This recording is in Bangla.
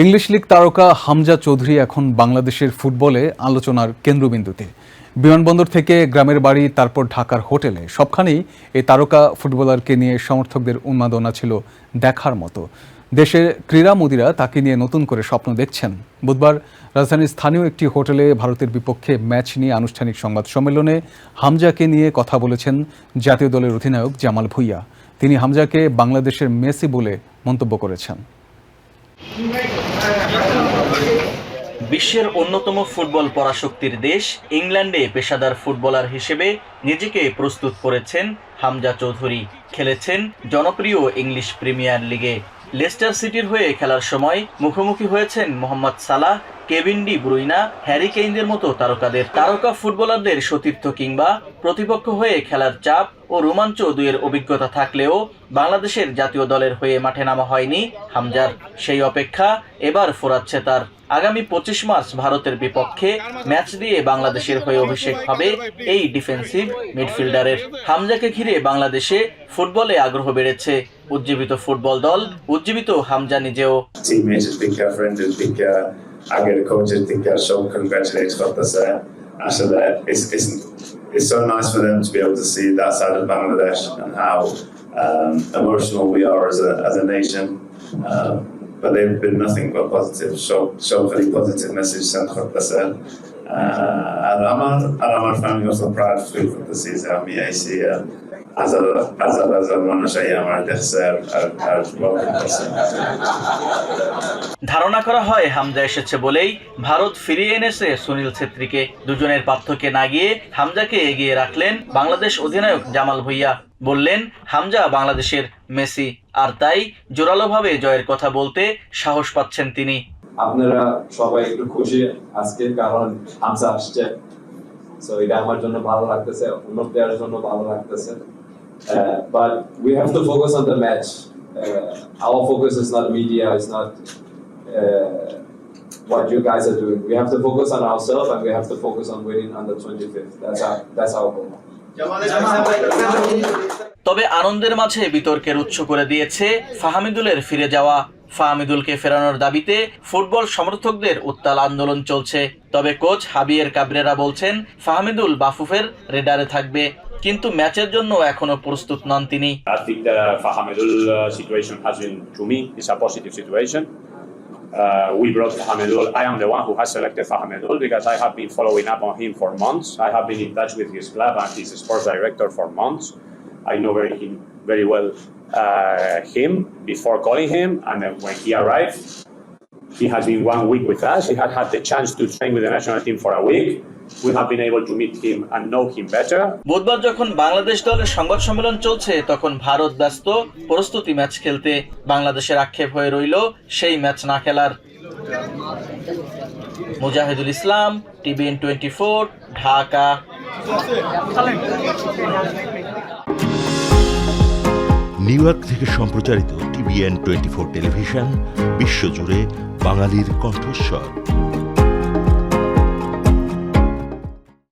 ইংলিশ লিগ তারকা হামজা চৌধুরী এখন বাংলাদেশের ফুটবলে আলোচনার কেন্দ্রবিন্দুতে। বিমানবন্দর থেকে গ্রামের বাড়ি, তারপর ঢাকার হোটেলে, সবখানেই এই তারকা ফুটবলারকে নিয়ে সমর্থকদের উন্মাদনা ছিল দেখার মতো। দেশের ক্রীড়ামোদীরা তাকে নিয়ে নতুন করে স্বপ্ন দেখছেন। বুধবার রাজধানীর স্থানীয় একটি হোটেলে ভারতের বিপক্ষে ম্যাচ নিয়ে আনুষ্ঠানিক সংবাদ সম্মেলনে হামজাকে নিয়ে কথা বলেছেন জাতীয় দলের অধিনায়ক জামাল ভুঁইয়া। তিনি হামজাকে বাংলাদেশের মেসি বলে মন্তব্য করেছেন। বিশ্বের অন্যতম ফুটবল পরাশক্তির দেশ ইংল্যান্ডে পেশাদার ফুটবলার হিসেবে নিজেকে প্রস্তুত করেছেন হামজা চৌধুরী। খেলেছেন জনপ্রিয় ইংলিশ প্রিমিয়ার লিগে। লেস্টার সিটির হয়ে খেলার সময় মুখোমুখি হয়েছেন মোহাম্মদ সালাহ, কেভিন ডি ব্রুইনা, হ্যারি কেইনদের মতো তারকাদের। তারকা ফুটবলারদের সতীর্থ কিংবা প্রতিপক্ষ হয়ে খেলার চাপ ও রোমাঞ্চ দুয়ের অভিজ্ঞতা থাকলেও বাংলাদেশের জাতীয় দলের হয়ে মাঠে নামা হয়নি হামজার। সেই অপেক্ষা এবার ফোরাচ্ছে তার। আগামী 25 মার্চ ভারতের বিপক্ষে ম্যাচ দিয়ে বাংলাদেশের হয়ে অভিষেক হবে এই ডিফেন্সিভ মিডফিল্ডারের। হামজাকে ঘিরে বাংলাদেশে ফুটবলে আগ্রহ বেড়েছে। উজ্জীবিত ফুটবল দল, উজ্জীবিত হামজা নিজেও। Agar coaches think they're so congratulates after that. It's so nice for them to be able to see that side of Bangladesh and how emotional we are as a nation. But they've been nothing but positive. So very positive message sent for the and our family also proud feel for the season. I see as a মানুষই আমার দেশের আর ধারণা করা হয় হামজা এসেছে বলেই ভারত ফিরিয়ে এনেছে সুনীল ছেত্রীকে। দুজনের পার্থক্যে না গিয়ে হামজাকে এগিয়ে রাখলেন বাংলাদেশ অধিনায়ক জামাল ভুঁইয়া। বললেন হামজা বাংলাদেশের মেসি, আর তাই জোরালোভাবে জয়ের কথা বলতে সাহস পাচ্ছেন তিনি। আপনারা সবাই একটু খুশি আজকে, কারণ হামজা আসছে। সো এটা আমার জন্য ভালো লাগতেছে, অন্য প্লেয়ারের জন্য ভালো লাগতেছে। But we have to focus on the match. Our focus is not media, it's not what you guys are doing. We have to focus on ourselves and we have to focus on winning on the 25th. That's our goal. তবে আনন্দের মাঝে বিতর্কের উৎস করে দিয়েছে ফাহামিদুলের ফিরে যাওয়া। ফাহামিদুলকে ফেরানোর দাবিতে ফুটবল সমর্থকদের উত্তাল আন্দোলন চলছে। তবে কোচ হাবিয়ের কাবরেরা বলছেন ফাহামিদুল বাফুফের রেডারে থাকবে, কিন্তু ম্যাচের জন্য এখনো প্রস্তুত নন তিনি। I think the Fahamidul situation has been, to me, is a positive situation. We brought Fahamidul. I am the one who has selected Fahamidul because I have been following up on him for months. I have been in touch with his club and his sports director for months. I know very well him before calling him, and then when he arrived, he has been 1 week with us. He had had the chance to train with the national team for a week. We have been able to meet him and know him better. বুধবার যখন বাংলাদেশ দলের সংবাদ সম্মেলন চলছে, তখন ভারত ব্যস্ত প্রস্তুতি ম্যাচ খেলতে। বাংলাদেশের আক্ষেপ হয়ে রইল সেই ম্যাচ না খেলার। Mujahidul Islam, TVN 24, Dhaka. New York থেকে সম্প্রচারিত TVN 24 টেলিভিশন বিশ্বজুড়ে বাঙালির কণ্ঠস্বর।